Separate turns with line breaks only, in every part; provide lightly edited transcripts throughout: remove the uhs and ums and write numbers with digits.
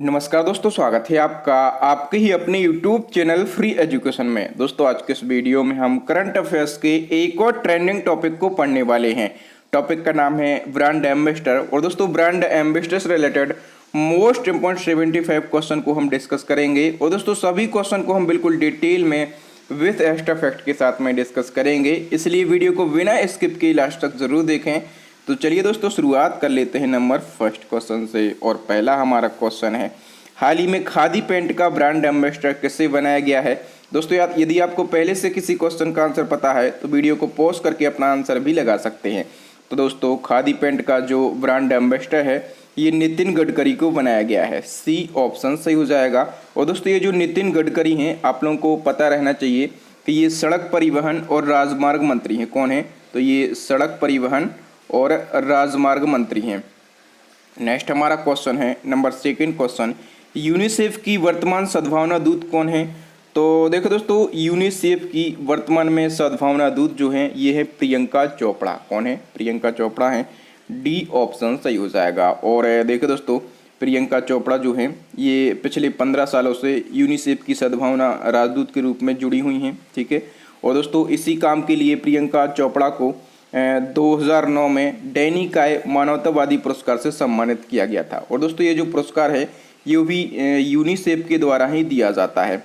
नमस्कार दोस्तों, स्वागत है आपका आपके ही अपने YouTube चैनल फ्री एजुकेशन में। दोस्तों आज के इस वीडियो में हम करंट अफेयर्स के एक और ट्रेंडिंग टॉपिक को पढ़ने वाले हैं। टॉपिक का नाम है ब्रांड एम्बेसडर। और दोस्तों ब्रांड एम्बेसडर से रिलेटेड मोस्ट इंपॉर्टेंट 75 क्वेश्चन को हम डिस्कस करेंगे। और दोस्तों सभी क्वेश्चन को हम बिल्कुल डिटेल में विथ एक्स्ट्रा फैक्ट के साथ में डिस्कस करेंगे, इसलिए वीडियो को बिना स्किप किए लास्ट तक जरूर देखें। तो चलिए दोस्तों शुरुआत कर लेते हैं नंबर फर्स्ट क्वेश्चन से। और पहला हमारा क्वेश्चन है, हाल ही में खादी पैंट का ब्रांड एम्बेसडर किसे बनाया गया है। दोस्तों यदि आपको पहले से किसी क्वेश्चन का आंसर पता है तो वीडियो को पॉज करके अपना आंसर भी लगा सकते हैं। तो दोस्तों खादी पैंट का जो ब्रांड एम्बेसडर है ये नितिन गडकरी को बनाया गया है। सी ऑप्शन सही हो जाएगा। और दोस्तों ये जो नितिन गडकरी हैं, आप लोगों को पता रहना चाहिए कि ये सड़क परिवहन और राजमार्ग मंत्री हैं। कौन है? तो ये सड़क परिवहन और राजमार्ग मंत्री हैं। नेक्स्ट हमारा क्वेश्चन है नंबर सेकंड क्वेश्चन, यूनिसेफ की वर्तमान सद्भावना दूत कौन है। तो देखो दोस्तों यूनिसेफ की वर्तमान में सद्भावना दूत जो है ये है प्रियंका चोपड़ा। कौन है? प्रियंका चोपड़ा है। डी ऑप्शन सही हो जाएगा। और देखो दोस्तों प्रियंका चोपड़ा जो है ये पिछले 15 सालों से यूनिसेफ की सद्भावना राजदूत के रूप में जुड़ी हुई हैं। ठीक है। और दोस्तों इसी काम के लिए प्रियंका चोपड़ा को 2009 में डैनी काय मानवतावादी पुरस्कार से सम्मानित किया गया था। और दोस्तों ये जो पुरस्कार है ये भी यूनिसेफ के द्वारा ही दिया जाता है।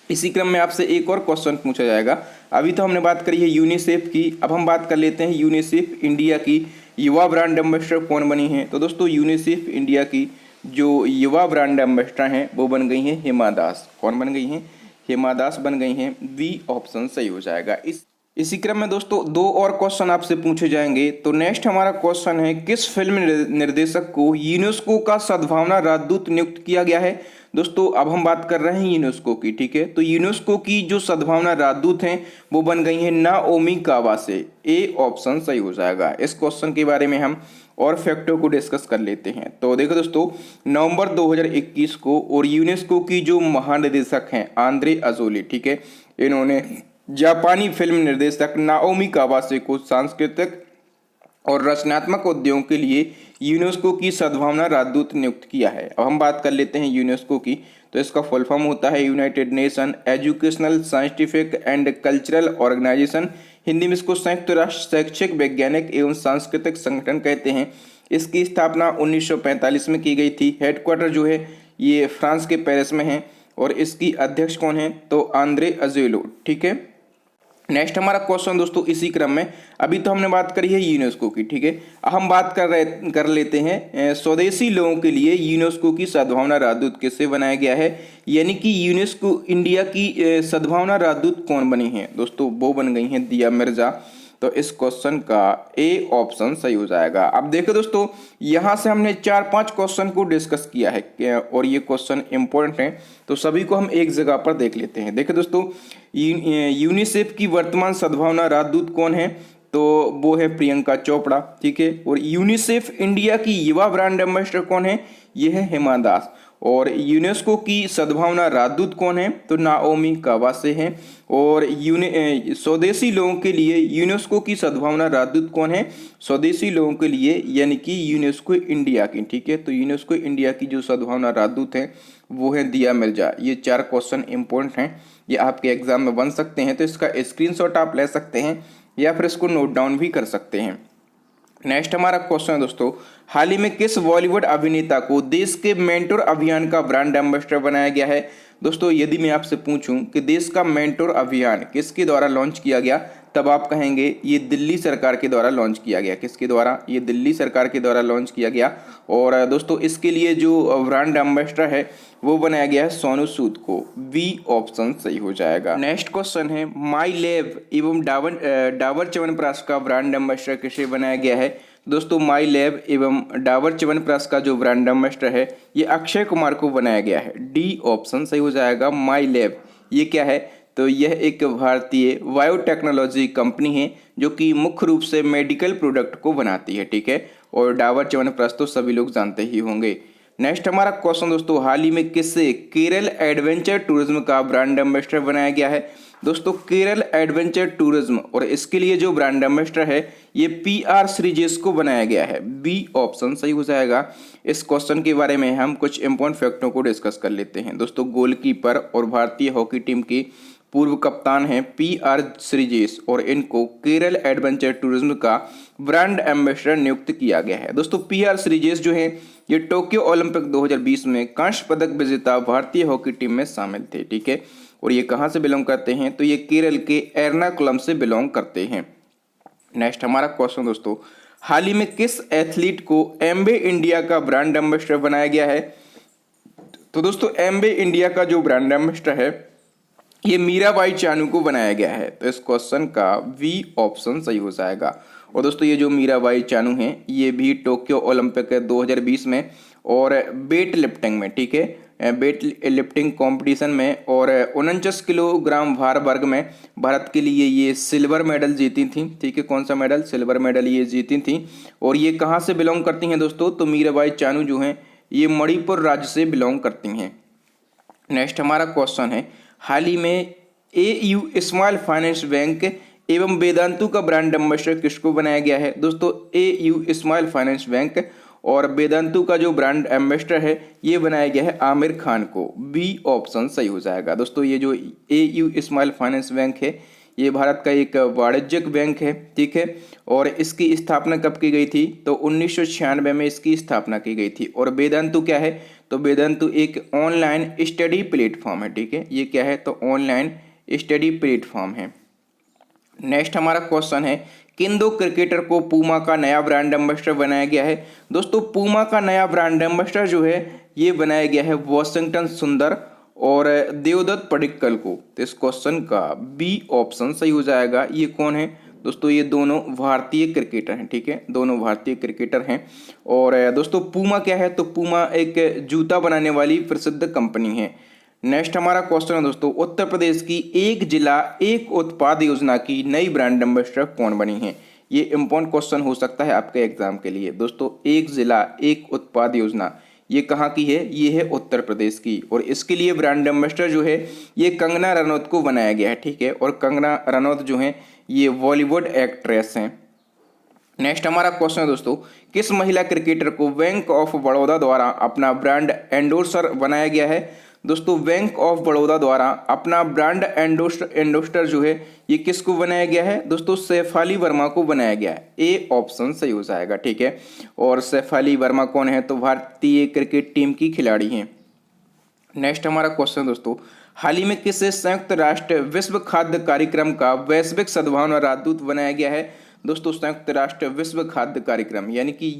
इसी क्रम में आपसे एक और क्वेश्चन पूछा जाएगा। अभी तो हमने बात करी है यूनिसेफ की, अब हम बात कर लेते हैं यूनिसेफ इंडिया की युवा ब्रांड एम्बेसडर कौन बनी है। तो दोस्तों यूनिसेफ इंडिया की जो युवा ब्रांड एम्बेसडर हैं वो बन गई हैं हिमा दास। कौन बन गई हैं? हिमा दास बन गई हैं। बी ऑप्शन सही हो जाएगा। इसी क्रम में दोस्तों दो और क्वेश्चन आपसे पूछे जाएंगे। तो नेक्स्ट हमारा क्वेश्चन है, किस फिल्म निर्देशक को यूनेस्को का सद्भावना राजदूत नियुक्त किया गया है। दोस्तों अब हम बात कर रहे हैं यूनेस्को की। ठीक है। तो यूनेस्को की जो सद्भावना राजदूत हैं वो बन गई हैं नाओमी कावासे। ए ऑप्शन सही हो जाएगा। इस क्वेश्चन के बारे में हम और फैक्टों को डिस्कस कर लेते हैं। तो देखो दोस्तों नवंबर 2021 को और यूनेस्को की जो महानिदेशक हैं आंद्रे अजोली, ठीक है, इन्होंने जापानी फिल्म निर्देशक नाओमी कावासे को सांस्कृतिक और रचनात्मक उद्योगों के लिए यूनेस्को की सद्भावना राजदूत नियुक्त किया है। अब हम बात कर लेते हैं यूनेस्को की। तो इसका फुल फॉर्म होता है united nation educational scientific and cultural organisation. Hindi में इसको संयुक्त राष्ट्र शैक्षिक वैज्ञानिक एवं सांस्कृतिक संगठन कहते हैं। इसकी स्थापना 1945 में की गई थी। हेडक्वार्टर जो है ये फ्रांस के पेरिस में है। और इसकी अध्यक्ष कौन है? तो आंद्रे अजेलो। ठीक है। नेक्स्ट हमारा क्वेश्चन दोस्तों इसी क्रम में, अभी तो हमने बात करी है यूनेस्को की। ठीक है। हम बात कर लेते हैं स्वदेशी लोगों के लिए यूनेस्को की सद्भावना राजदूत किसे बनाया गया है, यानी कि यूनेस्को इंडिया की सद्भावना राजदूत कौन बनी है। दोस्तों वो बन गई हैं दिया मिर्जा। तो इस क्वेश्चन का ए ऑप्शन सही हो जाएगा। अब देखो दोस्तों यहाँ से हमने 4-5 क्वेश्चन को डिस्कस किया है और ये क्वेश्चन इंपॉर्टेंट हैं, तो सभी को हम एक जगह पर देख लेते हैं। देखो दोस्तों यूनिसेफ की वर्तमान सद्भावना राजदूत कौन है? तो वो है प्रियंका चोपड़ा। ठीक है। और यूनिसेफ इंडिया की युवा ब्रांड एम्बेसडर कौन है? ये है हिमा दास। और यूनेस्को की सद्भावना राजदूत कौन है? तो नाओमी कावासे हैं। और स्वदेशी लोगों के लिए यूनेस्को की सद्भावना राजदूत कौन है? स्वदेशी लोगों के लिए यानी कि यूनेस्को इंडिया की। ठीक है। तो यूनेस्को इंडिया की जो सद्भावना राजदूत हैं वो है दिया मिर्जा। ये 4 क्वेश्चन इंपॉर्टेंट हैं, ये आपके एग्जाम में बन सकते हैं। तो इसका स्क्रीनशॉट आप ले सकते हैं या फिर इसको नोट डाउन भी कर सकते हैं। नेक्स्ट हमारा क्वेश्चन है दोस्तों, हाल ही में किस बॉलीवुड अभिनेता को देश के मेंटोर अभियान का ब्रांड एम्बेसडर बनाया गया है। दोस्तों यदि मैं आपसे पूछूं कि देश का मेंटोर अभियान किसके द्वारा लॉन्च किया गया, तब आप कहेंगे ये दिल्ली सरकार के द्वारा लॉन्च किया गया। किसके द्वारा? ये दिल्ली सरकार के द्वारा लॉन्च किया गया। और दोस्तों इसके लिए जो ब्रांड एम्बेसडर है वो बनाया गया है सोनू सूद को। बी ऑप्शन सही हो जाएगा। नेक्स्ट क्वेश्चन है, माई लैब एवं डाबर च्यवनप्राश का ब्रांड एम्बेसडर किसे बनाया गया है। दोस्तों माई लैब एवं डाबर च्यवनप्राश का जो ब्रांड एम्बेसडर है ये अक्षय कुमार को बनाया गया है। डी ऑप्शन सही हो जाएगा। माई लैब ये क्या है? तो यह एक भारतीय बायोटेक्नोलॉजी कंपनी है जो कि मुख्य रूप से मेडिकल प्रोडक्ट को बनाती है। ठीक है। और डाबर च्यवनप्राश तो सभी लोग जानते ही होंगे। नेक्स्ट हमारा क्वेश्चन दोस्तों, हाल ही में किससे केरल एडवेंचर टूरिज्म का ब्रांड एम्बेसडर बनाया गया है। दोस्तों केरल एडवेंचर टूरिज्म, और इसके लिए जो ब्रांड एम्बेसडर है ये PR श्रीजेश को बनाया गया है। बी ऑप्शन सही हो जाएगा। इस क्वेश्चन के बारे में हम कुछ इंपॉर्टेंट फैक्टों को डिस्कस कर लेते हैं। दोस्तों गोलकीपर और भारतीय हॉकी टीम के पूर्व कप्तान हैं PR श्रीजेश, और इनको केरल एडवेंचर टूरिज्म का ब्रांड एम्बेसडर नियुक्त किया गया है। दोस्तों PR श्रीजेश जो है ये टोक्यो ओलंपिक 2020 में कांस्य पदक विजेता भारतीय हॉकी टीम में शामिल थे। ठीक है, और ये कहाँ से बिलोंग करते हैं, तो ये केरल के एर्नाकुलम से बिलोंग करते हैं। नेक्स्ट हमारा क्वेश्चन दोस्तों, हाल ही में किस एथलीट को एम्बे इंडिया का ब्रांड एम्बेसडर बनाया गया है। तो दोस्तों एम्बे इंडिया का जो ब्रांड एम्बेसडर है ये मीराबाई चानू को बनाया गया है। तो इस क्वेश्चन का बी ऑप्शन सही हो जाएगा। और दोस्तों ये जो मीराबाई चानू हैं ये भी टोक्यो ओलंपिक 2020 में और वेट लिफ्टिंग में, ठीक है, वेट लिफ्टिंग कंपटीशन में और 49 किलोग्राम भार वर्ग में भारत के लिए ये सिल्वर मेडल जीती थी। ठीक है, कौन सा मेडल, सिल्वर मेडल ये जीती थी। और ये कहाँ से बिलोंग करती हैं दोस्तों, तो मीराबाई चानू जो हैं ये मणिपुर राज्य से बिलोंग करती हैं। नेक्स्ट हमारा क्वेश्चन है, हाल ही में AU स्मॉल फाइनेंस बैंक एवं वेदांतु का ब्रांड एम्बेसडर किसको बनाया गया है। दोस्तों AU स्मॉल फाइनेंस बैंक और वेदांतु का जो ब्रांड एम्बेसडर है ये बनाया गया है आमिर खान को। बी ऑप्शन सही हो जाएगा। दोस्तों ये जो AU स्मॉल फाइनेंस बैंक है ये भारत का एक वाणिज्यिक बैंक है। ठीक है, और इसकी स्थापना कब की गई थी, तो 1996 में इसकी स्थापना की गई थी। और वेदांतु क्या है, तो वेदांतु एक ऑनलाइन स्टडी प्लेटफॉर्म है। ठीक है, ये क्या है, तो ऑनलाइन स्टडी प्लेटफॉर्म है। नेक्स्ट हमारा क्वेश्चन है, किन दो क्रिकेटर को पूमा का नया ब्रांड एम्बेसडर बनाया गया है। दोस्तों पूमा का नया ब्रांड एम्बेसडर जो है ये बनाया गया है वॉशिंगटन सुंदर और देवदत्त पडिक्कल को। तो इस क्वेश्चन का बी ऑप्शन सही हो जाएगा। ये कौन है दोस्तों, ये दोनों भारतीय क्रिकेटर हैं। ठीक है, दोनों भारतीय क्रिकेटर हैं। और दोस्तों पूमा क्या है, तो पूमा एक जूता बनाने वाली प्रसिद्ध कंपनी है। नेक्स्ट हमारा क्वेश्चन है दोस्तों, उत्तर प्रदेश की एक जिला एक उत्पाद योजना की नई ब्रांड एम्बेसडर कौन बनी है। ये इंपॉर्टेंट क्वेश्चन हो सकता है आपके एग्जाम के लिए। दोस्तों एक जिला एक उत्पाद योजना ये कहाँ की है, ये है उत्तर प्रदेश की, और इसके लिए ब्रांड एम्बेसडर जो है ये कंगना रनौत को बनाया गया है। ठीक है, और कंगना रनौत जो है ये बॉलीवुड एक्ट्रेस हैं। नेक्स्ट हमारा क्वेश्चन है दोस्तों, किस महिला क्रिकेटर को बैंक ऑफ बड़ौदा द्वारा अपना ब्रांड एंडोर्सर बनाया गया है। दोस्तों बैंक ऑफ बड़ौदा द्वारा अपना ब्रांड एंडोस्टर जो है ये किसको बनाया गया है, दोस्तों शेफाली वर्मा को बनाया गया है। ए ऑप्शन सही हो जाएगा। ठीक है, और शेफाली वर्मा कौन है, तो भारतीय क्रिकेट टीम की खिलाड़ी हैं। नेक्स्ट हमारा क्वेश्चन दोस्तों, हाल ही में किसे संयुक्त राष्ट्र विश्व खाद्य कार्यक्रम का वैश्विक सद्भावना राजदूत बनाया गया है। दोस्तों संयुक्त राष्ट्र विश्व खाद्य कार्यक्रम यानी कि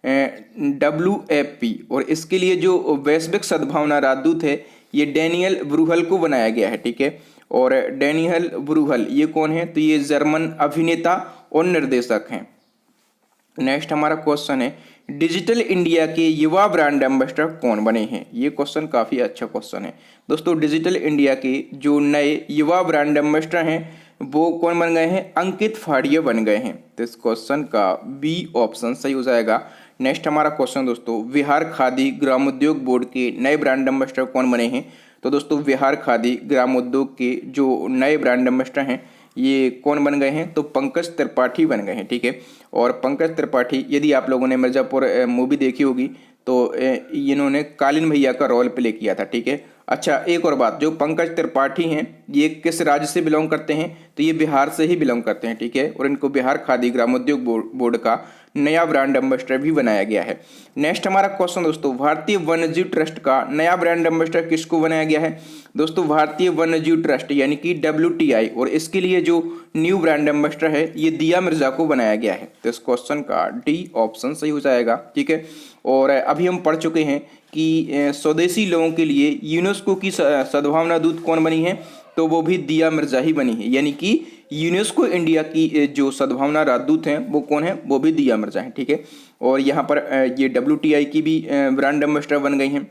UNWFP, और इसके लिए जो वैश्विक सद्भावना राजदूत है ये डैनियल ब्रूहल को बनाया गया है। ठीक है, और डैनियल ब्रूहल ये कौन है, तो ये जर्मन अभिनेता और निर्देशक हैं। नेक्स्ट हमारा क्वेश्चन है, डिजिटल इंडिया के युवा ब्रांड एम्बेसडर कौन बने हैं। ये क्वेश्चन काफ़ी अच्छा क्वेश्चन है दोस्तों। डिजिटल इंडिया के जो नए युवा ब्रांड एम्बेसडर हैं वो कौन बन गए हैं, अंकित फाड़िया बन गए हैं। तो इस क्वेश्चन का बी ऑप्शन सही हो जाएगा। नेक्स्ट हमारा क्वेश्चन दोस्तों, बिहार खादी ग्रामोद्योग बोर्ड के नए ब्रांड एम्बेसडर कौन बने हैं। तो दोस्तों बिहार खादी ग्रामोद्योग के जो नए ब्रांड एम्बेसडर हैं ये कौन बन गए हैं, तो पंकज त्रिपाठी बन गए हैं। ठीक है, और पंकज त्रिपाठी यदि आप लोगों ने मिर्जापुर मूवी देखी होगी तो इन्होंने कालीन भैया का रोल प्ले किया था। ठीक है, अच्छा एक और बात, जो पंकज त्रिपाठी हैं ये किस राज्य से बिलोंग करते हैं, तो ये बिहार से ही बिलोंग करते हैं। ठीक है, और इनको बिहार खादी ग्रामोद्योग बोर्ड का नया ब्रांड एम्बेसडर भी बनाया गया है। नेक्स्ट हमारा क्वेश्चन दोस्तों, भारतीय वन्यजीव ट्रस्ट का नया ब्रांड एम्बेसडर किसको बनाया गया है। दोस्तों भारतीय वन्यजीव ट्रस्ट यानी कि WTI, और इसके लिए जो न्यू ब्रांड एम्बेसडर है ये दिया मिर्जा को बनाया गया है। तो इस क्वेश्चन का डी ऑप्शन सही हो जाएगा। ठीक है, और अभी हम पढ़ चुके हैं कि स्वदेशी लोगों के लिए यूनेस्को की सद्भावना दूत कौन बनी है, तो वो भी दिया मिर्जा ही बनी है। यानी कि यूनेस्को इंडिया की जो सद्भावना राजदूत हैं वो कौन है, वो भी दिया मिर्जा हैं। ठीक है, और यहाँ पर ये WTI की भी ब्रांड एम्बेसडर बन गई हैं।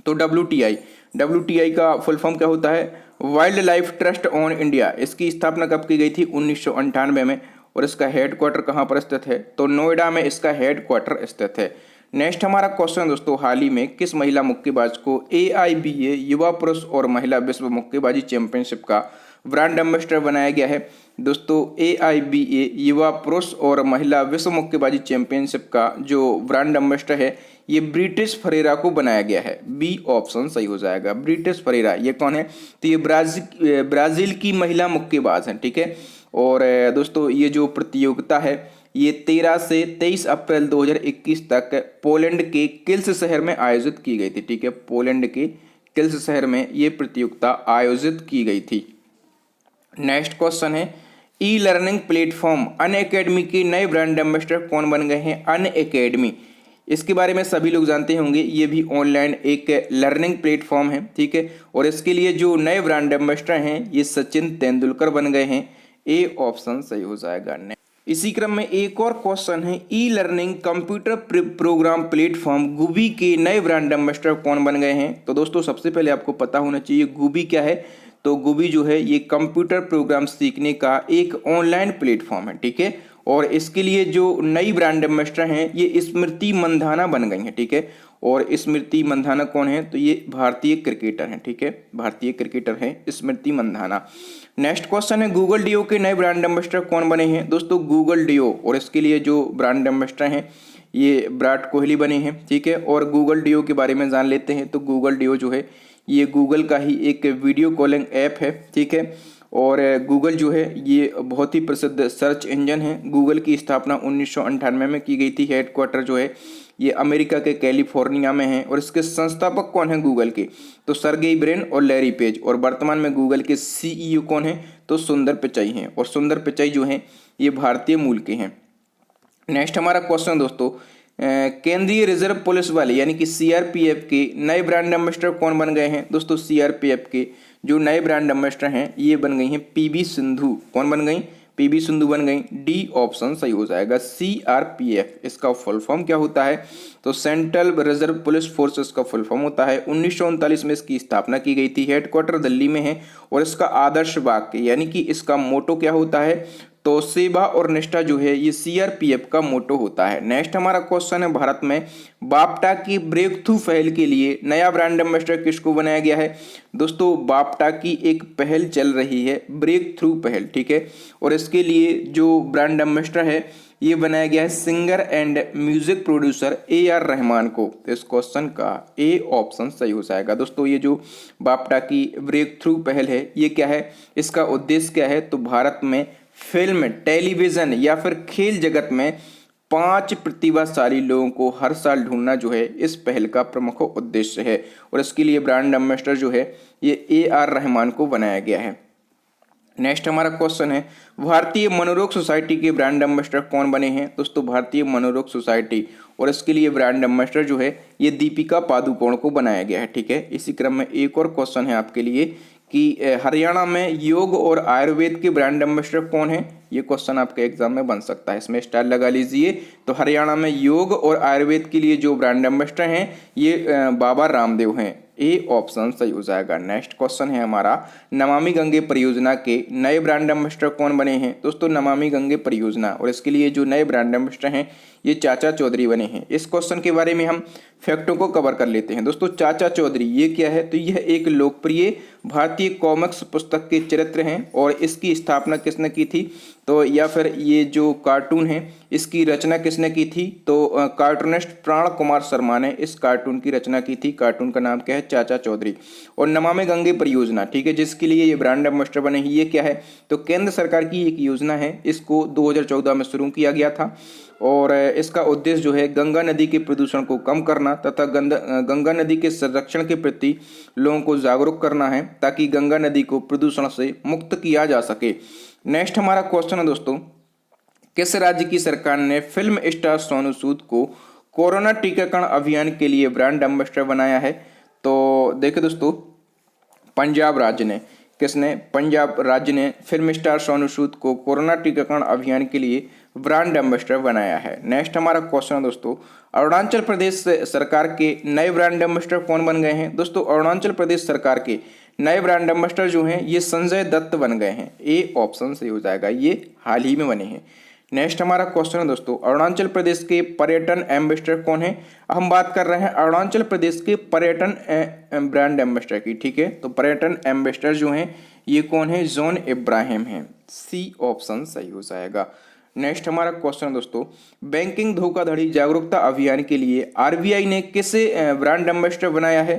तो WTI का फुल फॉर्म क्या होता है, wild life trust on India. इसकी स्थापना कब की गई थी, 1998 में, और इसका हेडक्वार्टर कहाँ पर स्थित है, तो नोएडा में इसका हेडक्वार्टर स्थित है। नेक्स्ट हमारा क्वेश्चन है दोस्तों, हाल ही में किस महिला मुक्केबाज को AIBA युवा पुरुष और महिला विश्व मुक्केबाजी चैंपियनशिप का ब्रांड एम्बेसडर बनाया गया है? दोस्तों AIBA युवा पुरुष और महिला विश्व मुक्केबाजी चैंपियनशिप का जो ब्रांड एम्बेसडर है ये ब्रिटिश फरेरा को बनाया गया है। बी ऑप्शन सही हो जाएगा, ब्रिटिश फरेरा। ये कौन है? तो ये ब्राजील की महिला मुक्केबाज हैं, ठीक है। और दोस्तों ये जो प्रतियोगिता है ये 13 से 23 अप्रैल 2021 तक पोलैंड के किल्स शहर में आयोजित की गई थी, ठीक है। पोलैंड के किल्स शहर में ये प्रतियोगिता आयोजित की गई थी। नेक्स्ट क्वेश्चन है, ई लर्निंग प्लेटफॉर्म अनअकैडमी के नए ब्रांड एम्बेसडर कौन बन गए हैं? अनअकैडमी, इसके बारे में सभी लोग जानते होंगे, ये भी ऑनलाइन एक लर्निंग प्लेटफॉर्म है, ठीक है। और इसके लिए जो नए ब्रांड एम्बेसडर हैं ये सचिन तेंदुलकर बन गए हैं। ए ऑप्शन सही हो जाएगा। इसी क्रम में एक और क्वेश्चन है, E learning computer program platform गूबी के नए ब्रांड एम्बेसडर कौन बन गए हैं? तो दोस्तों सबसे पहले आपको पता होना चाहिए गूबी क्या है। तो गूबी जो है ये कंप्यूटर प्रोग्राम सीखने का एक ऑनलाइन प्लेटफॉर्म है, ठीक है। और इसके लिए जो नई ब्रांड एम्बेसडर हैं ये स्मृति मंधाना बन गई हैं, ठीक है। और स्मृति मंधाना कौन है? तो ये भारतीय क्रिकेटर हैं, ठीक है, भारतीय क्रिकेटर हैं स्मृति मंधाना। नेक्स्ट क्वेश्चन है, गूगल डियो के नए ब्रांड एम्बेसडर कौन बने हैं? दोस्तों गूगल डियो, और इसके लिए जो ब्रांड एम्बेसडर हैं ये विराट कोहली बने हैं, ठीक है। और गूगल डियो के बारे में जान लेते हैं। तो गूगल डियो जो है ये गूगल का ही एक वीडियो कॉलिंग ऐप है, ठीक है। और गूगल जो है ये बहुत ही प्रसिद्ध सर्च इंजन है। गूगल की स्थापना 1998 में की गई थी। हेडक्वार्टर जो है ये अमेरिका के कैलिफोर्निया में है। और इसके संस्थापक कौन है गूगल के? तो सर्गेई ब्रिन और लैरी पेज। और वर्तमान में गूगल के CEO कौन है? तो सुंदर पिचाई हैं। और सुंदर पिचाई जो हैं ये भारतीय मूल के हैं। नेक्स्ट हमारा क्वेश्चन दोस्तों, केंद्रीय रिजर्व पुलिस वाले यानी कि CRPF के नए ब्रांड एम्बेसडर कौन बन गए हैं? दोस्तों CRPF के जो नए ब्रांड एम्बेसडर हैं ये बन गई हैं PV सिंधु। कौन बन गई? PV सिंधु बन गई। डी ऑप्शन सही हो जाएगा। CRPF इसका फुल फॉर्म क्या होता है? तो सेंट्रल रिजर्व पुलिस फोर्सेस का फुल फॉर्म होता है। 1939 में इसकी स्थापना की गई थी। हेडक्वार्टर दिल्ली में है। और इसका आदर्श वाक्य यानी कि इसका मोटो क्या होता है? तो सेवा और निष्ठा जो है ये CRPF का मोटो होता है। नेक्स्ट हमारा क्वेश्चन है, भारत में बाप्टा की ब्रेक थ्रू पहल के लिए नया ब्रांड एम्बेसडर किसको बनाया गया है? दोस्तों बाप्टा की एक पहल चल रही है, ब्रेक थ्रू पहल, ठीक है। और इसके लिए जो ब्रांड एम्बेसडर है ये बनाया गया है singer and music producer AR Rahman को। तो इस क्वेश्चन का ए ऑप्शन सही हो जाएगा। दोस्तों ये जो बाप्टा की ब्रेक थ्रू पहल है ये क्या है? इसका उद्देश्य क्या है? तो भारत में फिल्म, टेलीविजन या फिर खेल जगत में 5 प्रतिभाशाली लोगों को हर साल ढूंढना जो है इस पहल का प्रमुख उद्देश्य है। और इसके लिए ब्रांड एम्बेसडर जो है ये AR रहमान को बनाया गया है। नेक्स्ट हमारा क्वेश्चन है, भारतीय मनोरोग सोसाइटी के ब्रांड एम्बेसडर कौन बने हैं? दोस्तों भारतीय मनोरोग सोसाइटी, और इसके लिए ब्रांड एम्बेसडर जो है ये दीपिका पादुकोण को बनाया गया है, ठीक है। इसी क्रम में एक और क्वेश्चन है आपके लिए कि हरियाणा में योग और आयुर्वेद के ब्रांड एम्बेसडर कौन है? ये क्वेश्चन आपके एग्जाम में बन सकता है, इसमें स्टार लगा लीजिए। तो हरियाणा में योग और आयुर्वेद के लिए जो ब्रांड एम्बेसडर हैं ये बाबा रामदेव हैं। ए ऑप्शन सही हो जाएगा। नेक्स्ट क्वेश्चन है हमारा, नमामि गंगे परियोजना के नए ब्रांड एम्बेसडर कौन बने हैं? दोस्तों नमामि गंगे परियोजना, और इसके लिए जो नए ब्रांड एम्बेसडर हैं ये चाचा चौधरी बने हैं। इस क्वेश्चन के बारे में हम फैक्टों को कवर कर लेते हैं। दोस्तों चाचा चौधरी ये क्या है? तो यह एक लोकप्रिय भारतीय कॉमिक्स पुस्तक के चरित्र हैं। और इसकी स्थापना किसने की थी? तो या फिर ये जो कार्टून है इसकी रचना किसने की थी? तो कार्टूनिस्ट प्राण कुमार शर्मा ने इस कार्टून की रचना की थी। कार्टून का नाम क्या है? चाचा चौधरी। और नमामि गंगे परियोजना, ठीक है, जिसके लिए ये ब्रांड एम्बेसडर बने हैं, ये क्या है? तो केंद्र सरकार की एक योजना है, इसको 2014 में शुरू किया गया था। और इसका उद्देश्य जो है गंगा नदी के प्रदूषण को कम करना तथा गंगा नदी के संरक्षण के प्रति लोगों को जागरूक करना है ताकि गंगा नदी को प्रदूषण से मुक्त किया जा सके। नेक्स्ट हमारा क्वेश्चन है दोस्तों, किस राज्य की सरकार ने फिल्म स्टार सोनू सूद को कोरोना टीकाकरण अभियान के लिए ब्रांड एम्बेसडर बनाया है? तो देखिए दोस्तों पंजाब राज्य ने, किसने? पंजाब राज्य ने फिल्म स्टार सोनू सूद को कोरोना टीकाकरण अभियान के लिए ब्रांड एम्बेसडर बनाया है। नेक्स्ट हमारा क्वेश्चन है दोस्तों, अरुणाचल प्रदेश सरकार के नए ब्रांड एम्बेसडर कौन बन गए हैं? दोस्तों अरुणाचल प्रदेश सरकार के नए ब्रांड एम्बेसडर जो हैं ये संजय दत्त बन गए हैं। ए ऑप्शन सही हो जाएगा, ये हाल ही में बने हैं। नेक्स्ट हमारा क्वेश्चन है दोस्तों, अरुणाचल प्रदेश के पर्यटन एम्बेसडर कौन है? हम बात कर रहे हैं अरुणाचल प्रदेश के पर्यटन ब्रांड एम्बेसडर की। ठीक है, तो पर्यटन एम्बेसडर जो हैं ये कौन है? जॉन इब्राहिम है। सी ऑप्शन सही हो जाएगा। नेक्स्ट हमारा क्वेश्चन दोस्तों, बैंकिंग धोखाधड़ी जागरूकता अभियान के लिए आरबीआई ने किसे ब्रांड एम्बेसडर बनाया है?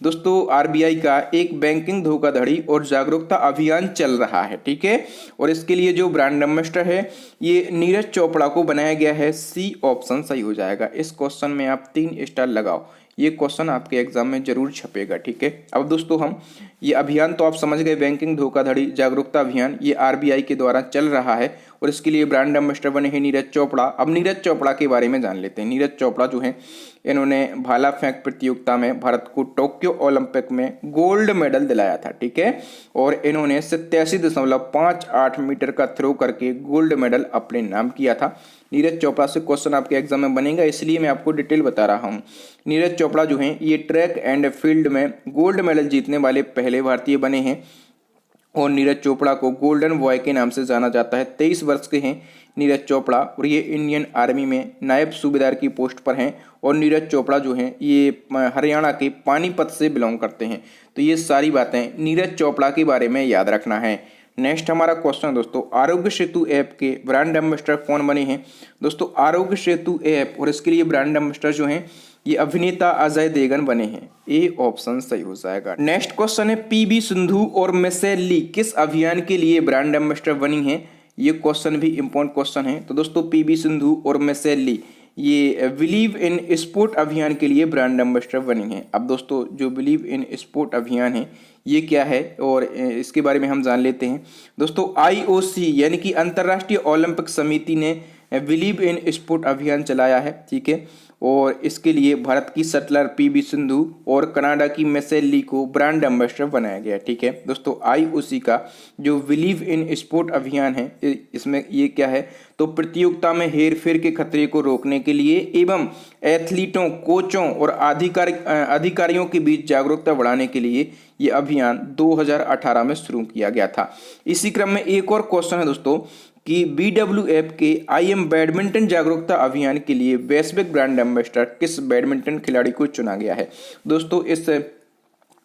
दोस्तों आरबीआई का एक बैंकिंग धोखाधड़ी और जागरूकता अभियान चल रहा है। ठीक है, और इसके लिए जो ब्रांड एम्बेसडर है ये नीरज चोपड़ा को बनाया गया है। सी ऑप्शन सही हो जाएगा। इस क्वेश्चन में आप 3 स्टार लगाओ, ये क्वेश्चन आपके एग्जाम में जरूर छपेगा। ठीक है, अब दोस्तों हम ये अभियान तो आप समझ गए, बैंकिंग धोखाधड़ी जागरूकता अभियान ये आरबीआई के द्वारा चल रहा है और इसके लिए ब्रांड एम्बेसडर बने हैं नीरज चोपड़ा। अब नीरज चोपड़ा के बारे में जान लेते हैं। नीरज चोपड़ा जो है इन्होंने भाला फेंक प्रतियोगिता में भारत को टोक्यो ओलंपिक में गोल्ड मेडल दिलाया था। ठीक है, और इन्होंने 87.58 मीटर का थ्रो करके गोल्ड मेडल अपने नाम किया था। नीरज चोपड़ा से क्वेश्चन आपके एग्जाम में बनेगा, इसलिए मैं आपको डिटेल बता रहा हूँ। नीरज चोपड़ा जो हैं ये ट्रैक एंड फील्ड में गोल्ड मेडल जीतने वाले पहले भारतीय बने हैं और नीरज चोपड़ा को गोल्डन बॉय के नाम से जाना जाता है। 23 वर्ष के हैं नीरज चोपड़ा और ये इंडियन आर्मी में नायब सूबेदार की पोस्ट पर हैं। और नीरज चोपड़ा जो हैं ये हरियाणा के पानीपत से बिलोंग करते हैं। तो ये सारी बातें नीरज चोपड़ा के बारे में याद रखना है। नेक्स्ट हमारा क्वेश्चन है दोस्तों, आरोग्य सेतु ऐप के ब्रांड एम्बेसडर कौन बने हैं? दोस्तों आरोग्य सेतु ऐप और इसके लिए ब्रांड एम्बेसडर जो हैं ये अभिनेता अजय देवगन बने हैं। ए ऑप्शन सही हो जाएगा। नेक्स्ट क्वेश्चन है, पीवी सिंधु और मिशेल ली किस अभियान के लिए ब्रांड एम्बेसडर बनी हैं? ये क्वेश्चन भी इंपॉर्टेंट क्वेश्चन है। तो दोस्तों पीवी सिंधु और मिशेल ली ये बिलीव इन स्पोर्ट अभियान के लिए ब्रांड एम्बेसडर बनी हैं। अब दोस्तों जो बिलीव इन स्पोर्ट अभियान है ये क्या है और इसके बारे में हम जान लेते हैं। दोस्तों आईओसी यानी कि अंतर्राष्ट्रीय ओलंपिक समिति ने बिलीव इन स्पोर्ट अभियान चलाया है। ठीक है, और इसके लिए भारत की शटलर पीवी सिंधु और कनाडा की मिशेल ली को ब्रांड एम्बेसडर बनाया गया। ठीक है दोस्तों, आईओसी का जो बिलीव इन स्पोर्ट अभियान है इसमें ये क्या है, तो प्रतियोगिता में हेरफेर के खतरे को रोकने के लिए एवं एथलीटों, कोचों और अधिकारियों के बीच जागरूकता बढ़ाने के लिए ये अभियान 2018 में शुरू किया गया था। इसी क्रम में एक और क्वेश्चन है दोस्तों कि BWF के IM बैडमिंटन जागरूकता अभियान के लिए वैश्विक ब्रांड एम्बेसडर किस बैडमिंटन खिलाड़ी को चुना गया है? दोस्तों इस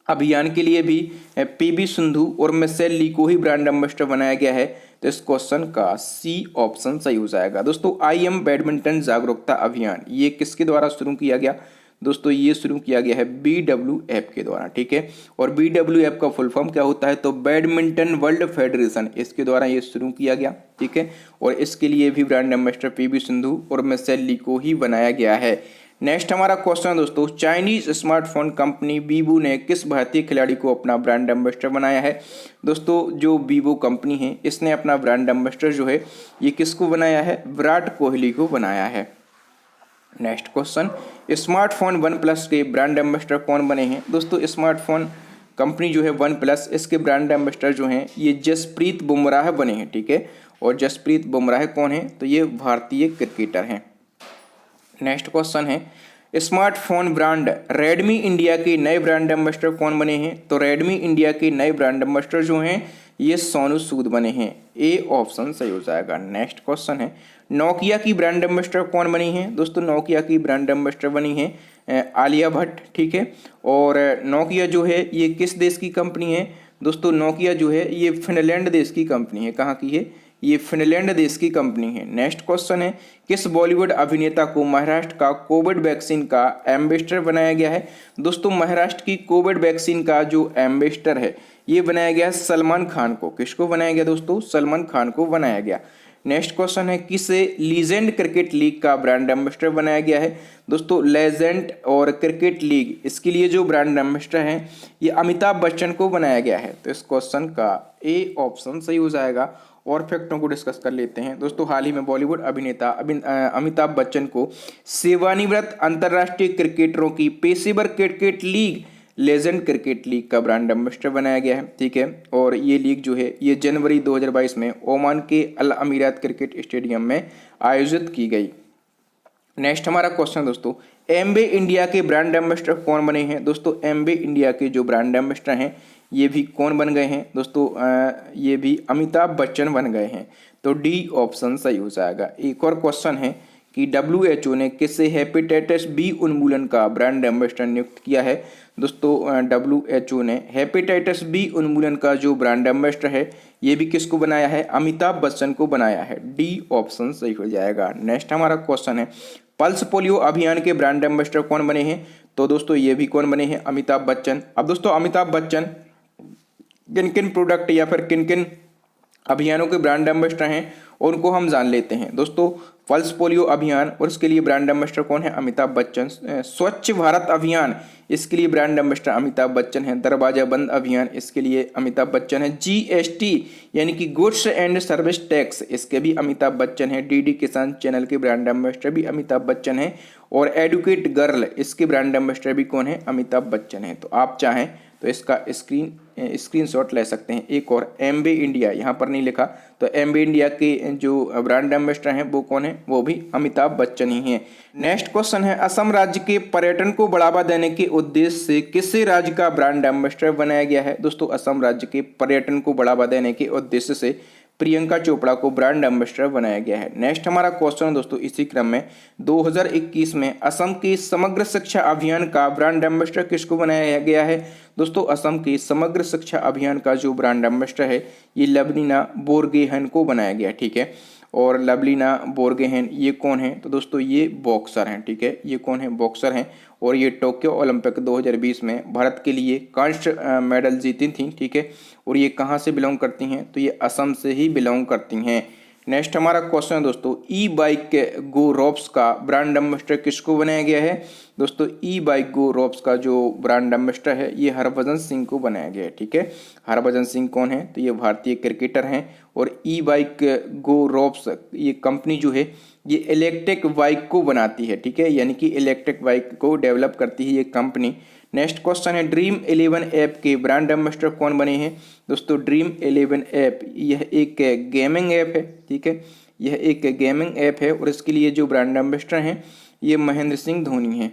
अभियान के लिए भी पीवी सिंधु और मिशेल ली को ही ब्रांड एम्बेसडर बनाया गया है। तो इस क्वेश्चन का सी ऑप्शन सही हो जाएगा। दोस्तों IM बैडमिंटन जागरूकता अभियान ये किसके द्वारा शुरू किया गया? दोस्तों ये शुरू किया गया है BWF के द्वारा। ठीक है, और BWF का फुल फॉर्म क्या होता है, तो बैडमिंटन वर्ल्ड फेडरेशन, इसके द्वारा ये शुरू किया गया। ठीक है, और इसके लिए भी ब्रांड एम्बेसडर पीवी सिंधु और मिशेल ली को ही बनाया गया है। नेक्स्ट हमारा क्वेश्चन है दोस्तों, चाइनीज स्मार्टफोन कंपनी वीवो ने किस भारतीय खिलाड़ी को अपना ब्रांड एम्बेसडर बनाया है? दोस्तों जो वीवो कंपनी है इसने अपना ब्रांड एम्बेसडर जो है ये किसको बनाया है? विराट कोहली को बनाया है। Next question, smartphone one plus के ब्रांड एम्बेसडर कौन बने हैं? दोस्तों स्मार्टफोन कंपनी जो है वन प्लस इसके ब्रांड एम्बेसडर जो हैं ये जसप्रीत बुमराह बने हैं। ठीक है, और जसप्रीत बुमराह कौन है? तो ये भारतीय क्रिकेटर हैं। नेक्स्ट क्वेश्चन है, स्मार्टफोन ब्रांड रेडमी इंडिया के नए ब्रांड एम्बेसडर कौन बने हैं? तो रेडमी इंडिया के नए ब्रांड एम्बेसडर जो हैं ये सोनू सूद बने हैं। ए ऑप्शन सही हो जाएगा। नेक्स्ट क्वेश्चन है, नोकिया की ब्रांड एम्बेसडर कौन बनी है? दोस्तों नोकिया की ब्रांड एम्बेसडर बनी है आलिया भट्ट। ठीक है, और नोकिया जो है ये किस देश की कंपनी है? दोस्तों नोकिया जो है ये फिनलैंड देश की कंपनी है। कहाँ की है? ये फिनलैंड देश की कंपनी है। नेक्स्ट क्वेश्चन है, किस बॉलीवुड अभिनेता को महाराष्ट्र का कोविड वैक्सीन का एम्बेसडर बनाया गया है? दोस्तों महाराष्ट्र की कोविड वैक्सीन का जो एम्बेसडर है ये बनाया गया सलमान खान को। किसको बनाया गया दोस्तों? सलमान खान को बनाया गया। नेक्स्ट क्वेश्चन है, किसे लीजेंड क्रिकेट लीग का ब्रांड एम्बेसडर बनाया गया है? दोस्तों लेजेंड और क्रिकेट लीग इसके लिए जो ब्रांड एम्बेसडर हैं ये अमिताभ बच्चन को बनाया गया है। तो इस क्वेश्चन का ए ऑप्शन सही हो जाएगा। और फैक्टों को डिस्कस कर लेते हैं। दोस्तों हाल ही में बॉलीवुड अभिनेता अमिताभ बच्चन को सेवानिवृत्त अंतर्राष्ट्रीय क्रिकेटरों की पेशेवर cricket league legend cricket league का ब्रांड एम्बेसडर बनाया गया है। ठीक है, और ये लीग जो है ये जनवरी 2022 में ओमान के अल अमीरात क्रिकेट स्टेडियम में आयोजित की गई। नेक्स्ट हमारा क्वेश्चन दोस्तों, एमबे इंडिया के ब्रांड एम्बेसडर कौन बने हैं? दोस्तों एमबे इंडिया के जो ब्रांड एम्बेसडर हैं ये भी कौन बन गए हैं? दोस्तों ये भी अमिताभ बच्चन बन गए हैं। तो तो डी ऑप्शन सही हो जाएगा। एक और क्वेश्चन है कि WHO ने किसे हेपेटाइटिस बी उन्मूलन का ब्रांड एम्बेसडर नियुक्त किया है। दोस्तों WHO ने हेपेटाइटिस बी उन्मूलन का जो ब्रांड एम्बेसडर है ये भी किसको बनाया है, अमिताभ बच्चन को बनाया है। डी ऑप्शन सही हो जाएगा। नेक्स्ट हमारा क्वेश्चन है पल्स पोलियो अभियान के ब्रांड एम्बेसडर कौन बने हैं। तो दोस्तों ये भी कौन बने हैं, अमिताभ बच्चन। अब दोस्तों अमिताभ बच्चन किन किन प्रोडक्ट या फिर किन किन अभियानों के ब्रांड एम्बेसडर हैं उनको हम जान लेते हैं। दोस्तों पल्स पोलियो अभियान और इसके लिए ब्रांड एम्बेसडर कौन है, अमिताभ बच्चन। स्वच्छ भारत अभियान इसके लिए ब्रांड एम्बेसडर अमिताभ बच्चन है। दरवाजा बंद अभियान इसके लिए अमिताभ बच्चन है। GST यानी कि गुड्स एंड सर्विस टैक्स इसके भी अमिताभ बच्चन है। DD किसान चैनल के ब्रांड एम्बेसडर भी अमिताभ बच्चन है। और एडुकेट गर्ल इसके ब्रांड एम्बेसडर भी कौन है, अमिताभ बच्चन है। तो आप चाहें तो इसका स्क्रीनशॉट ले सकते हैं। एक और एमबे इंडिया यहाँ पर नहीं लिखा, तो एमबे इंडिया के जो ब्रांड एम्बेसडर हैं वो कौन है, वो भी अमिताभ बच्चन ही हैं। नेक्स्ट क्वेश्चन है असम राज्य के पर्यटन को बढ़ावा देने के उद्देश्य से किस राज्य का ब्रांड एम्बेसडर बनाया गया है। दोस्तों असम राज्य के पर्यटन को बढ़ावा देने के उद्देश्य से प्रियंका चोपड़ा को ब्रांड एम्बेसडर बनाया गया है। नेक्स्ट हमारा क्वेश्चन दोस्तों इसी क्रम में 2021 में असम के समग्र शिक्षा अभियान का ब्रांड एम्बेसडर किसको बनाया गया है। दोस्तों असम के समग्र शिक्षा अभियान का जो ब्रांड एम्बेसडर है ये लवलीना बोरगोहेन को बनाया गया, ठीक है। और लवलीना बोरगोहेन ये कौन है, तो दोस्तों ये बॉक्सर हैं, ठीक है। ये कौन है, बॉक्सर हैं। और ये टोक्यो ओलंपिक 2020 में भारत के लिए कांस्य मेडल जीती थी, ठीक है। और ये कहाँ से बिलोंग करती हैं, तो ये असम से ही बिलोंग करती हैं। नेक्स्ट हमारा क्वेश्चन है दोस्तों ई बाइक गो रोप्स का ब्रांड एम्बेसडर किसको बनाया गया है। दोस्तों ई बाइक गो रोप्स का जो ब्रांड एम्बेसडर है ये हरभजन सिंह को बनाया गया है, ठीक है। हरभजन सिंह कौन है, तो ये भारतीय क्रिकेटर हैं। और ई बाइक गो रोप्स ये कंपनी जो है ये इलेक्ट्रिक बाइक को बनाती है, ठीक है, यानी कि इलेक्ट्रिक बाइक को डेवलप करती है ये कंपनी। नेक्स्ट क्वेश्चन है ड्रीम 11 ऐप के ब्रांड एम्बेसडर कौन बने हैं। दोस्तों ड्रीम 11 ऐप यह एक गेमिंग ऐप है, ठीक है। यह एक गेमिंग ऐप है और इसके लिए जो ब्रांड एम्बेसडर हैं ये महेंद्र सिंह धोनी हैं।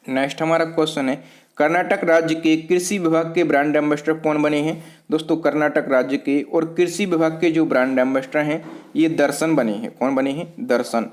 नेक्स्ट हमारा क्वेश्चन है कर्नाटक राज्य के कृषि विभाग के ब्रांड एम्बेसडर कौन बने हैं। दोस्तों कर्नाटक राज्य के और कृषि विभाग के जो ब्रांड एम्बेसडर हैं ये दर्शन बने हैं। कौन बने हैं, दर्शन।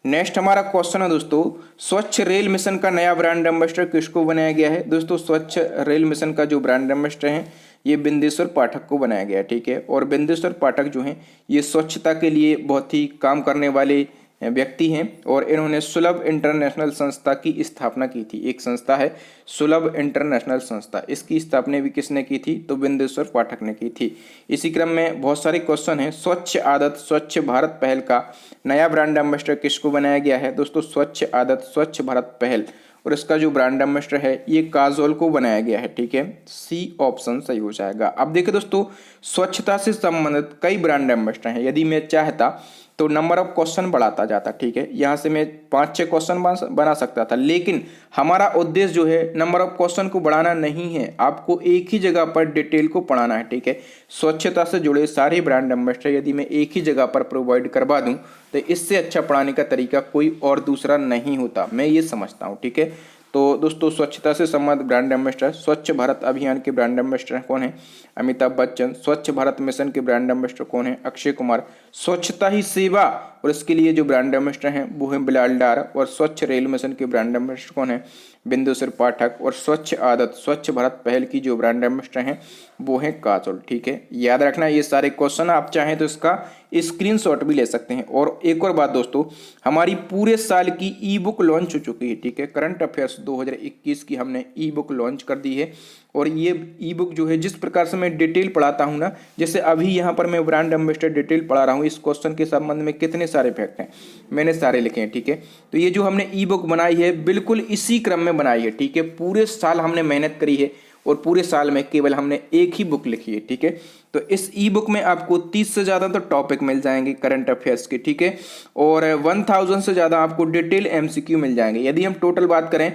नेक्स्ट हमारा क्वेश्चन है दोस्तों स्वच्छ रेल मिशन का नया ब्रांड एम्बेसडर किसको बनाया गया है। दोस्तों स्वच्छ रेल मिशन का जो ब्रांड एम्बेसडर है ये बिंदेश्वर पाठक को बनाया गया है, ठीक है। और बिंदेश्वर पाठक जो हैं ये स्वच्छता के लिए बहुत ही काम करने वाले व्यक्ति हैं और इन्होंने सुलभ इंटरनेशनल संस्था की स्थापना की थी। एक संस्था है सुलभ इंटरनेशनल संस्था, इसकी स्थापना भी किसने की थी, तो बिंदेश्वर पाठक ने की थी। इसी क्रम में बहुत सारे क्वेश्चन हैं स्वच्छ आदत स्वच्छ भारत पहल का नया ब्रांड एम्बेसडर किसको बनाया गया है। दोस्तों स्वच्छ आदत स्वच्छ भारत पहल और इसका जो ब्रांड एम्बेसडर है ये काजोल को बनाया गया है, ठीक है। सी ऑप्शन सही हो जाएगा। अब देखिए दोस्तों स्वच्छता से संबंधित कई ब्रांड एम्बेसडर हैं, यदि मैं चाहता तो नंबर ऑफ क्वेश्चन बढ़ाता जाता, ठीक है। यहाँ से मैं 5-6 क्वेश्चन बना सकता था, लेकिन हमारा उद्देश्य जो है नंबर ऑफ क्वेश्चन को बढ़ाना नहीं है, आपको एक ही जगह पर डिटेल को पढ़ाना है, ठीक है। स्वच्छता से जुड़े सारे ब्रांड एम्बेसडर यदि मैं एक ही जगह पर प्रोवाइड करवा दूं तो इससे अच्छा पढ़ाने का तरीका कोई और दूसरा नहीं होता, मैं ये समझता हूँ, ठीक है। तो दोस्तों स्वच्छता से संबंधित ब्रांड एम्बेसडर स्वच्छ भारत अभियान के ब्रांड एम्बेसडर कौन है, अमिताभ बच्चन। स्वच्छ भारत मिशन के ब्रांड एम्बेसडर कौन है, अक्षय कुमार। स्वच्छता ही सेवा और इसके लिए जो ब्रांड एम्बेसडर हैं वो हैं बिलाल डार। और स्वच्छ रेल मिशन के ब्रांड एम्बेसडर कौन है, बिंदुसर पाठक। और स्वच्छ आदत स्वच्छ भारत पहल की जो ब्रांड एम्बेसडर हैं वो हैं काजोल, ठीक है। याद रखना ये सारे क्वेश्चन, आप चाहें तो इसका स्क्रीनशॉट भी ले सकते हैं। और एक और बात दोस्तों हमारी पूरे साल की ई बुक लॉन्च हो चुकी है, ठीक है। करंट अफेयर्स 2021 की हमने ई बुक लॉन्च कर दी है। और ये ई बुक जो है जिस प्रकार से मैं डिटेल पढ़ाता हूँ ना, जैसे अभी यहाँ पर मैं ब्रांड एम्बेसडर डिटेल पढ़ा रहा हूँ, इस क्वेश्चन के संबंध में कितने सारे फैक्ट हैं मैंने सारे लिखे हैं, ठीक है। तो ये जो हमने ई बुक बनाई है बिल्कुल इसी क्रम में बनाई है, ठीक है। पूरे साल हमने मेहनत करी है और पूरे साल में केवल हमने एक ही बुक लिखी है, ठीक है। तो इस ई बुक में आपको 30 से ज़्यादा तो टॉपिक मिल जाएंगे करंट अफेयर्स के, ठीक है। और 1000 से ज़्यादा आपको डिटेल एमसीक्यू मिल जाएंगे। यदि हम टोटल बात करें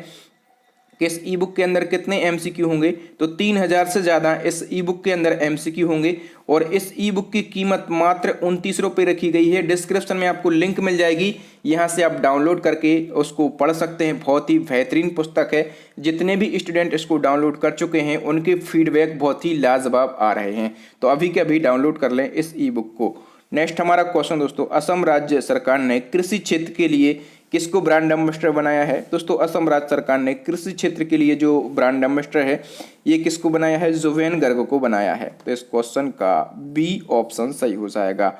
कि इस ई बुक के अंदर कितने एमसीक्यू होंगे, तो 3000 से ज़्यादा इस ई बुक के अंदर एमसीक्यू होंगे। और इस ई बुक की कीमत मात्र 29 रुपये रखी गई है। डिस्क्रिप्शन में आपको लिंक मिल जाएगी, यहाँ से आप डाउनलोड करके उसको पढ़ सकते हैं। बहुत ही बेहतरीन पुस्तक है, जितने भी स्टूडेंट इसको डाउनलोड कर चुके हैं उनके फीडबैक बहुत ही लाजवाब आ रहे हैं। तो अभी के अभी डाउनलोड कर लें इस ई बुक को। नेक्स्ट हमारा क्वेश्चन दोस्तों, असम राज्य सरकार ने कृषि क्षेत्र के लिए किसको ब्रांड एम्बेसडर बनाया है? दोस्तों असम राज्य सरकार ने कृषि क्षेत्र के लिए जो ब्रांड एम्बेसडर है ये किसको बनाया है? जुवेन गर्ग को बनाया है। तो इस क्वेश्चन का बी ऑप्शन सही हो जाएगा।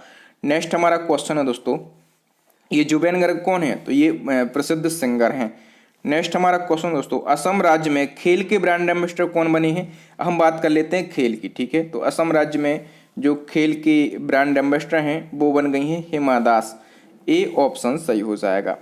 नेक्स्ट हमारा क्वेश्चन है दोस्तों, ये जुवेन गर्ग कौन है? तो ये प्रसिद्ध सिंगर हैं। नेक्स्ट हमारा क्वेश्चन दोस्तों, असम राज्य में खेल के ब्रांड एम्बेसडर कौन बने हैं? हम बात कर लेते हैं खेल की, ठीक है। तो असम राज्य में जो खेल के ब्रांड एम्बेसडर हैं वो बन गई हैं हिमा दास। ए ऑप्शन सही हो जाएगा।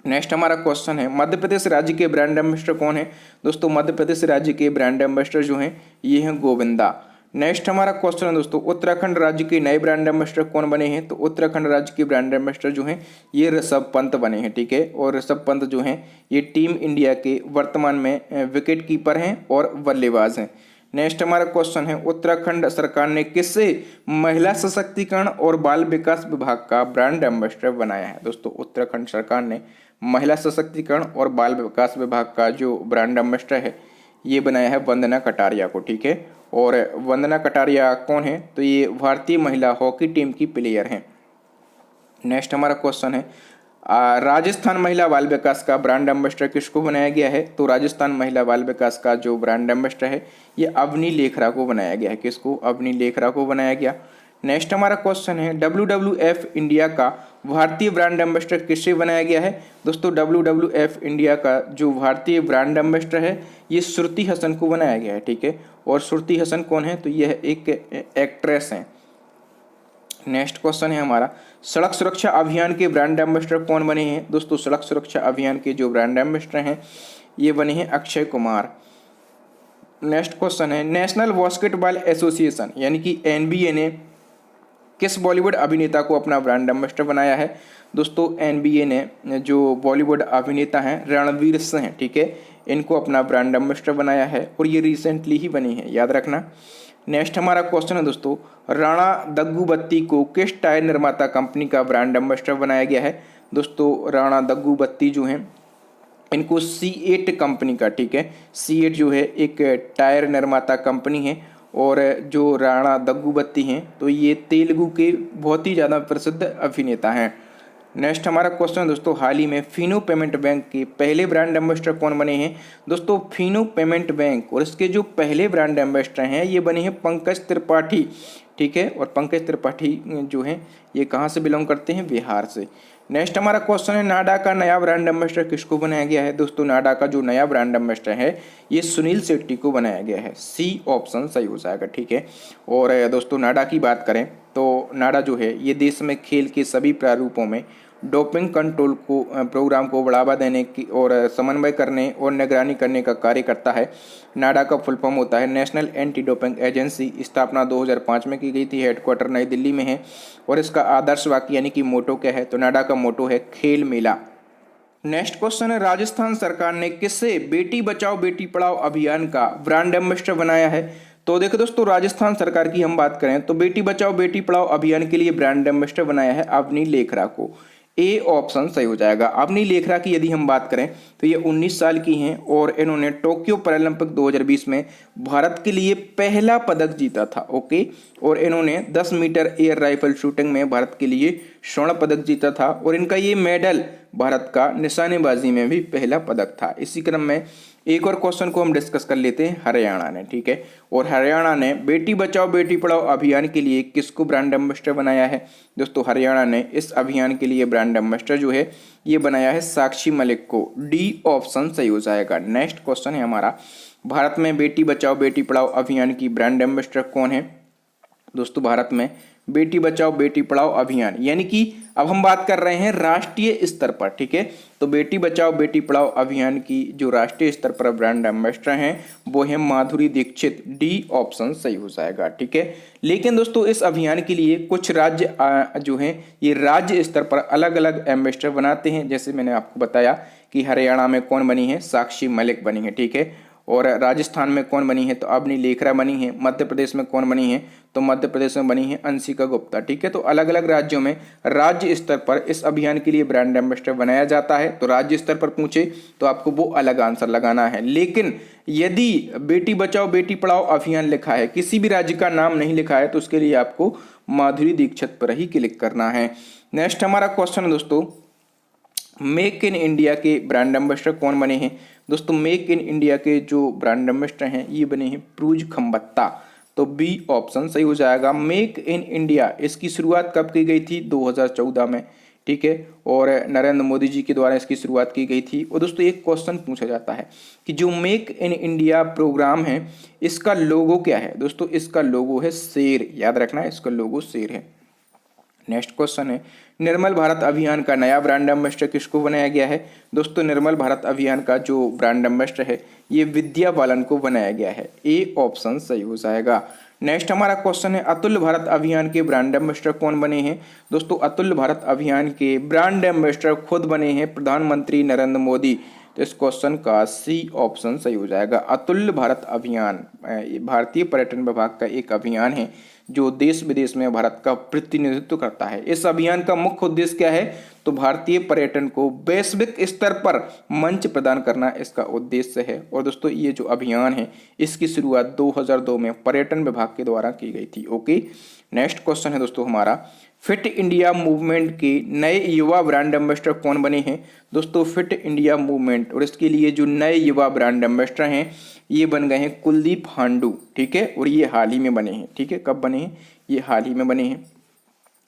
नेक्स्ट हमारा क्वेश्चन है, मध्य प्रदेश राज्य के ब्रांड एम्बेसडर कौन है? दोस्तों मध्य प्रदेश राज्य के ब्रांड एम्बेसडर जो हैं ये हैं गोविंदा। नेक्स्ट हमारा क्वेश्चन है दोस्तों, उत्तराखंड राज्य के नए ब्रांड एम्बेसडर कौन बने हैं? तो उत्तराखंड राज्य के ब्रांड एम्बेसडर जो हैं ये ऋषभ पंत बने हैं, ठीक है। और ऋषभ पंत जो हैं ये टीम इंडिया के वर्तमान में विकेट कीपर हैं और बल्लेबाज हैं। नेक्स्ट हमारा क्वेश्चन है, उत्तराखंड सरकार ने किससे महिला सशक्तिकरण और बाल विकास विभाग का ब्रांड एम्बेसडर बनाया है? दोस्तों उत्तराखंड सरकार ने महिला सशक्तिकरण और बाल विकास विभाग का जो ब्रांड एम्बेसडर है ये बनाया है वंदना कटारिया को, ठीक है। और वंदना कटारिया कौन है? तो ये भारतीय महिला हॉकी टीम की प्लेयर हैं। नेक्स्ट हमारा क्वेश्चन है, राजस्थान महिला बाल विकास का ब्रांड एम्बेसडर किसको बनाया गया है? तो राजस्थान महिला बाल विकास का जो ब्रांड एम्बेसडर है ये अवनी लेखरा को बनाया गया है। किसको? अवनी लेखरा को बनाया गया। नेक्स्ट हमारा क्वेश्चन है, WWF इंडिया का भारतीय ब्रांड एम्बेसडर किससे बनाया गया है? दोस्तों WWF इंडिया का जो भारतीय ब्रांड एम्बेसडर है ये श्रुति हसन को बनाया गया है, ठीक है। और श्रुति हसन कौन है? तो यह एक एक्ट्रेस हैं। नेक्स्ट क्वेश्चन है हमारा, सड़क सुरक्षा अभियान के ब्रांड एम्बेसडर कौन बने हैं? दोस्तों सड़क सुरक्षा अभियान के जो ब्रांड एम्बेसडर हैं ये बने हैं अक्षय कुमार। नेक्स्ट क्वेश्चन है, नेशनल बास्केटबॉल एसोसिएशन यानी कि NBA ने किस बॉलीवुड अभिनेता को अपना ब्रांड एम्बेसडर बनाया है? दोस्तों NBA ने जो बॉलीवुड अभिनेता हैं रणवीर सिंह, ठीक है, इनको अपना ब्रांड एम्बेसडर बनाया है और ये रिसेंटली ही बनी है, याद रखना। नेक्स्ट हमारा क्वेश्चन है दोस्तों, राणा दग्गुबत्ती को किस टायर निर्माता कंपनी का ब्रांड एम्बेसडर बनाया गया है? दोस्तों राणा दग्गुबत्ती जो हैं इनको C8 कंपनी का, ठीक है, C8 जो है एक टायर निर्माता कंपनी है। और जो राणा दग्गुबत्ती हैं तो ये तेलुगु के बहुत ही ज़्यादा प्रसिद्ध अभिनेता हैं। नेक्स्ट हमारा क्वेश्चन दोस्तों, हाल ही में फिनो पेमेंट बैंक के पहले ब्रांड एम्बेसडर कौन बने हैं? दोस्तों फिनो पेमेंट बैंक और इसके जो पहले ब्रांड एम्बेसडर हैं ये बने हैं पंकज त्रिपाठी, ठीक है। और पंकज त्रिपाठी जो हैं ये कहाँ से बिलोंग करते हैं? बिहार से। नेक्स्ट हमारा क्वेश्चन है, नाडा का नया ब्रांड एम्बेसडर किसको बनाया गया है? दोस्तों नाडा का जो नया ब्रांड एम्बेसडर है ये सुनील शेट्टी को बनाया गया है। C ऑप्शन सही हो जाएगा, ठीक है। और दोस्तों नाडा की बात करें तो नाडा जो है ये देश में खेल के सभी प्रारूपों में डोपिंग कंट्रोल को प्रोग्राम को बढ़ावा देने की और समन्वय करने और निगरानी करने का कार्य करता है। नाडा का फुल फॉर्म होता है नेशनल एंटी डोपिंग एजेंसी। स्थापना 2005 में की गई थी, हेडक्वार्टर नई दिल्ली में है। और इसका आदर्श वाक्य यानी कि मोटो क्या है? तो नाडा का मोटो है खेल मेला। नेक्स्ट क्वेश्चन है, राजस्थान सरकार ने किससे बेटी बचाओ बेटी पढ़ाओ अभियान का ब्रांड एम्बेसडर बनाया है? तो देखो दोस्तों राजस्थान सरकार की हम बात करें तो बेटी बचाओ बेटी पढ़ाओ अभियान के लिए ब्रांड एम्बेसडर बनाया है अवनी लेखरा को। ए ऑप्शन सही हो जाएगा। अवनी लेखरा की यदि हम बात करें तो ये 19 साल की हैं और इन्होंने टोक्यो पैरालंपिक 2020 में भारत के लिए पहला पदक जीता था, ओके। और इन्होंने 10 मीटर एयर राइफल शूटिंग में भारत के लिए स्वर्ण पदक जीता था और इनका ये मेडल भारत का निशानेबाजी में भी पहला पदक था। इसी क्रम में एक और क्वेश्चन को हम डिस्कस कर लेते हैं, हरियाणा ने, ठीक है। और हरियाणा ने बेटी बचाओ बेटी पढ़ाओ अभियान के लिए किसको ब्रांड एम्बेसडर बनाया है? दोस्तों हरियाणा ने इस अभियान के लिए ब्रांड एम्बेसडर जो है ये बनाया है साक्षी मलिक को। डी ऑप्शन सही हो जाएगा। नेक्स्ट क्वेश्चन है हमारा, भारत में बेटी बचाओ बेटी पढ़ाओ अभियान की ब्रांड एम्बेसडर कौन है? दोस्तों भारत में बेटी बचाओ बेटी पढ़ाओ अभियान यानी कि अब हम बात कर रहे हैं राष्ट्रीय स्तर पर, ठीक है। तो बेटी बचाओ बेटी पढ़ाओ अभियान की जो राष्ट्रीय स्तर पर ब्रांड एम्बेसडर हैं वो है माधुरी दीक्षित। डी ऑप्शन सही हो जाएगा, ठीक है। लेकिन दोस्तों इस अभियान के लिए कुछ राज्य जो हैं ये राज्य स्तर पर अलग अलग एम्बेसडर बनाते हैं। जैसे मैंने आपको बताया कि हरियाणा में कौन बनी है? साक्षी मलिक बनी है, ठीक है। और राजस्थान में कौन बनी है? तो अवनी लेखरा बनी है। मध्य प्रदेश में कौन बनी है? तो मध्य प्रदेश में बनी है अंशिका गुप्ता, ठीक है। तो अलग अलग राज्यों में राज्य स्तर पर इस अभियान के लिए ब्रांड एम्बेसडर बनाया जाता है। तो राज्य स्तर पर पूछे तो आपको वो अलग आंसर लगाना है। लेकिन यदि बेटी बचाओ बेटी पढ़ाओ अभियान लिखा है, किसी भी राज्य का नाम नहीं लिखा है, तो उसके लिए आपको माधुरी दीक्षित पर ही क्लिक करना है। नेक्स्ट हमारा क्वेश्चन है दोस्तों, मेक इन इंडिया के ब्रांड एम्बेसडर कौन बने हैं? दोस्तों मेक इन इंडिया के जो ब्रांड एम्बेसडर हैं ये बने हैं प्रूज खम्बत्ता, तो बी ऑप्शन सही हो जाएगा। मेक इन इंडिया इसकी शुरुआत कब की गई थी? 2014 में, ठीक है, और नरेंद्र मोदी जी के द्वारा इसकी शुरुआत की गई थी। और दोस्तों एक क्वेश्चन पूछा जाता है कि जो मेक इन इंडिया प्रोग्राम है इसका लोगो क्या है? दोस्तों इसका लोगो है शेर, याद रखना है इसका लोगो शेर है। नेक्स्ट क्वेश्चन है, निर्मल भारत अभियान का नया ब्रांड एम्बेसडर किसको बनाया गया है? दोस्तों निर्मल भारत अभियान का जो ब्रांड एम्बेसडर है ये विद्या बालन को बनाया गया है, ए ऑप्शन सही हो जाएगा। नेक्स्ट हमारा क्वेश्चन है, अतुल्य भारत अभियान के ब्रांड एम्बेसडर कौन बने हैं? दोस्तों अतुल्य भारत अभियान के ब्रांड एम्बेसडर खुद बने हैं प्रधानमंत्री नरेंद्र मोदी, तो इस क्वेश्चन का सी ऑप्शन सही हो जाएगा। अतुल्य भारत अभियान भारतीय पर्यटन विभाग का एक अभियान है जो देश विदेश में भारत का प्रतिनिधित्व करता है। इस अभियान का मुख्य उद्देश्य क्या है? तो भारतीय पर्यटन को वैश्विक स्तर पर मंच प्रदान करना इसका उद्देश्य है। और दोस्तों ये जो अभियान है इसकी शुरुआत 2002 में पर्यटन विभाग के द्वारा की गई थी। ओके, नेक्स्ट क्वेश्चन है दोस्तों हमारा, फिट इंडिया मूवमेंट के नए युवा ब्रांड एम्बेसडर कौन बने हैं? दोस्तों फिट इंडिया मूवमेंट और इसके लिए जो नए युवा ब्रांड एम्बेसडर हैं ये बन गए हैं कुलदीप हांडू, ठीक है, और ये हाल ही में बने हैं, ठीक है, कब बने हैं? ये हाल ही में बने हैं।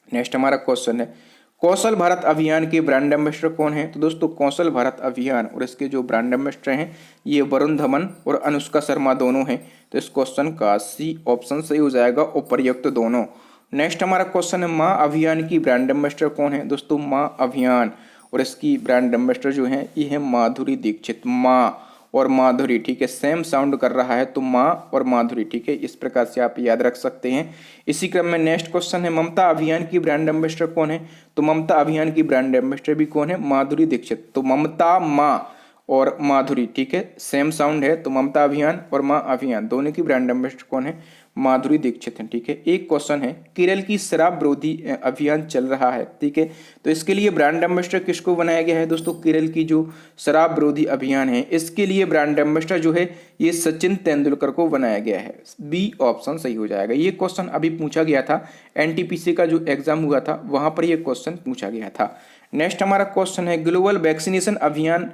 नेक्स्ट हमारा क्वेश्चन है, कौशल भारत अभियान के ब्रांड एम्बेसडर कौन है? तो दोस्तों कौशल भारत अभियान और इसके जो ब्रांड एम्बेसडर हैं ये वरुण धवन और अनुष्का शर्मा दोनों हैं, तो इस क्वेश्चन का सी ऑप्शन सही हो जाएगा, उपर्युक्त दोनों। नेक्स्ट हमारा क्वेश्चन है, माँ अभियान की ब्रांड एम्बेसडर कौन है? दोस्तों माँ अभियान और इसकी ब्रांड एम्बेसडर जो है ये है माधुरी दीक्षित, माँ और माधुरी, ठीक है, सेम साउंड कर रहा है तो माँ और माधुरी, ठीक है, इस प्रकार से आप याद रख सकते हैं। इसी क्रम में नेक्स्ट क्वेश्चन है, ममता अभियान की ब्रांड एम्बेसडर कौन है? तो ममता अभियान की ब्रांड एम्बेसडर भी कौन है? माधुरी दीक्षित, तो ममता माँ और माधुरी, ठीक है, सेम साउंड है, तो ममता अभियान और माँ अभियान दोनों की ब्रांड एम्बेसडर कौन है? माधुरी दीक्षित है, ठीक है। एक क्वेश्चन है, केरल की शराब विरोधी अभियान चल रहा है, ठीक है, तो इसके लिए ब्रांड एम्बेसडर किसको बनाया गया है? दोस्तों केरल की जो शराब विरोधी अभियान है इसके लिए ब्रांड एम्बेसडर जो है ये सचिन तेंदुलकर को बनाया गया है, बी ऑप्शन सही हो जाएगा। ये क्वेश्चन अभी पूछा गया था, एनटीपीसी का जो एग्जाम हुआ था वहां पर ये क्वेश्चन पूछा गया था। नेक्स्ट हमारा क्वेश्चन है, ग्लोबल वैक्सीनेशन अभियान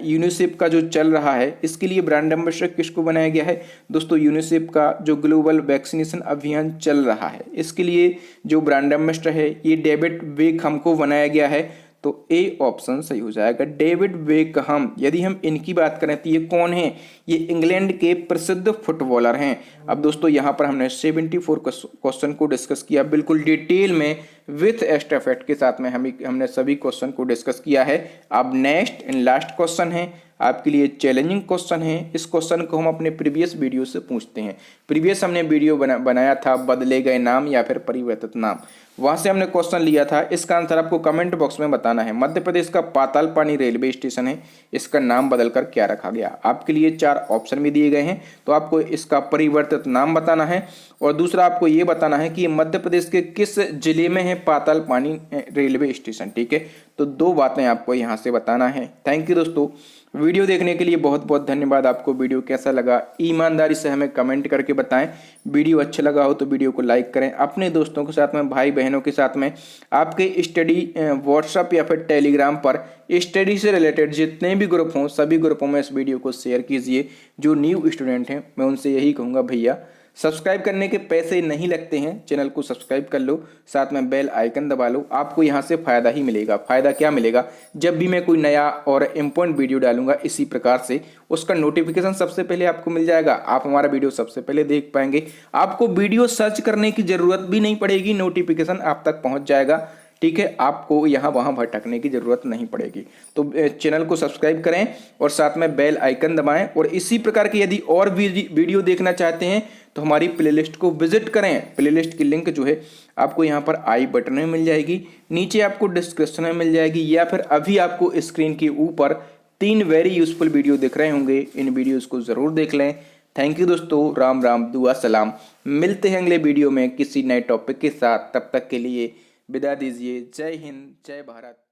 यूनिसेफ का जो चल रहा है इसके लिए ब्रांड एम्बेसडर किसको बनाया गया है? दोस्तों यूनिसेफ का जो ग्लोबल वैक्सीनेशन अभियान चल रहा है इसके लिए जो ब्रांड एम्बेसडर है ये डेविड बेकहम को बनाया गया है, तो ए ऑप्शन सही हो जाएगा, डेविड बेकहम। यदि हम इनकी बात करें तो ये कौन है? ये इंग्लैंड के प्रसिद्ध फुटबॉलर हैं। अब दोस्तों यहाँ पर हमने 74 क्वेश्चन को डिस्कस किया बिल्कुल डिटेल में विथ एस्टेफेट के साथ में हमने सभी क्वेश्चन को डिस्कस किया है। अब नेक्स्ट एंड लास्ट क्वेश्चन है आपके लिए चैलेंजिंग क्वेश्चन है। इस क्वेश्चन को हम अपने प्रीवियस वीडियो से पूछते हैं। प्रीवियस हमने वीडियो बनाया था बदले गए नाम या फिर परिवर्तित नाम, वहां से हमने क्वेश्चन लिया था। इसका आंसर आपको कमेंट बॉक्स में बताना है। मध्य प्रदेश का पातालपानी रेलवे स्टेशन है, इसका नाम बदलकर क्या रखा गया? आपके लिए 4 ऑप्शन भी दिए गए हैं, तो आपको इसका परिवर्तित नाम बताना है और दूसरा आपको ये बताना है कि मध्य प्रदेश के किस जिले में है पातालपानी रेलवे स्टेशन, ठीक है। तो 2 बातें आपको यहाँ से बताना है। थैंक यू दोस्तों, वीडियो देखने के लिए बहुत बहुत धन्यवाद। आपको वीडियो कैसा लगा ईमानदारी से हमें कमेंट करके बताएं। वीडियो अच्छा लगा हो तो वीडियो को लाइक करें, अपने दोस्तों के साथ में, भाई बहनों के साथ में, आपके स्टडी व्हाट्सएप या फिर टेलीग्राम पर स्टडी से रिलेटेड जितने भी ग्रुप हों सभी ग्रुपों में इस वीडियो को शेयर कीजिए। जो न्यू स्टूडेंट हैं मैं उनसे यही कहूँगा, भैया सब्सक्राइब करने के पैसे नहीं लगते हैं, चैनल को सब्सक्राइब कर लो, साथ में बेल आइकन दबा लो। आपको यहाँ से फ़ायदा ही मिलेगा। फ़ायदा क्या मिलेगा? जब भी मैं कोई नया और इम्पोर्टेंट वीडियो डालूंगा इसी प्रकार से उसका नोटिफिकेशन सबसे पहले आपको मिल जाएगा। आप हमारा वीडियो सबसे पहले देख पाएंगे। आपको वीडियो सर्च करने की ज़रूरत भी नहीं पड़ेगी, नोटिफिकेशन आप तक पहुँच जाएगा, ठीक है। आपको यहाँ वहाँ भटकने की ज़रूरत नहीं पड़ेगी। तो चैनल को सब्सक्राइब करें और साथ में बेल आइकन दबाएं। और इसी प्रकार की यदि और भी वीडियो देखना चाहते हैं तो हमारी प्लेलिस्ट को विजिट करें। प्लेलिस्ट की लिंक जो है आपको यहाँ पर आई बटन में मिल जाएगी, नीचे आपको डिस्क्रिप्शन में मिल जाएगी, या फिर अभी आपको स्क्रीन के ऊपर 3 वेरी यूजफुल वीडियो दिख रहे होंगे। इन वीडियोज़ को ज़रूर देख लें। थैंक यू दोस्तों, राम राम, दुआ सलाम। मिलते हैं अगले वीडियो में किसी नए टॉपिक के साथ। तब तक के लिए विदा दीजिए। जय हिंद, जय भारत।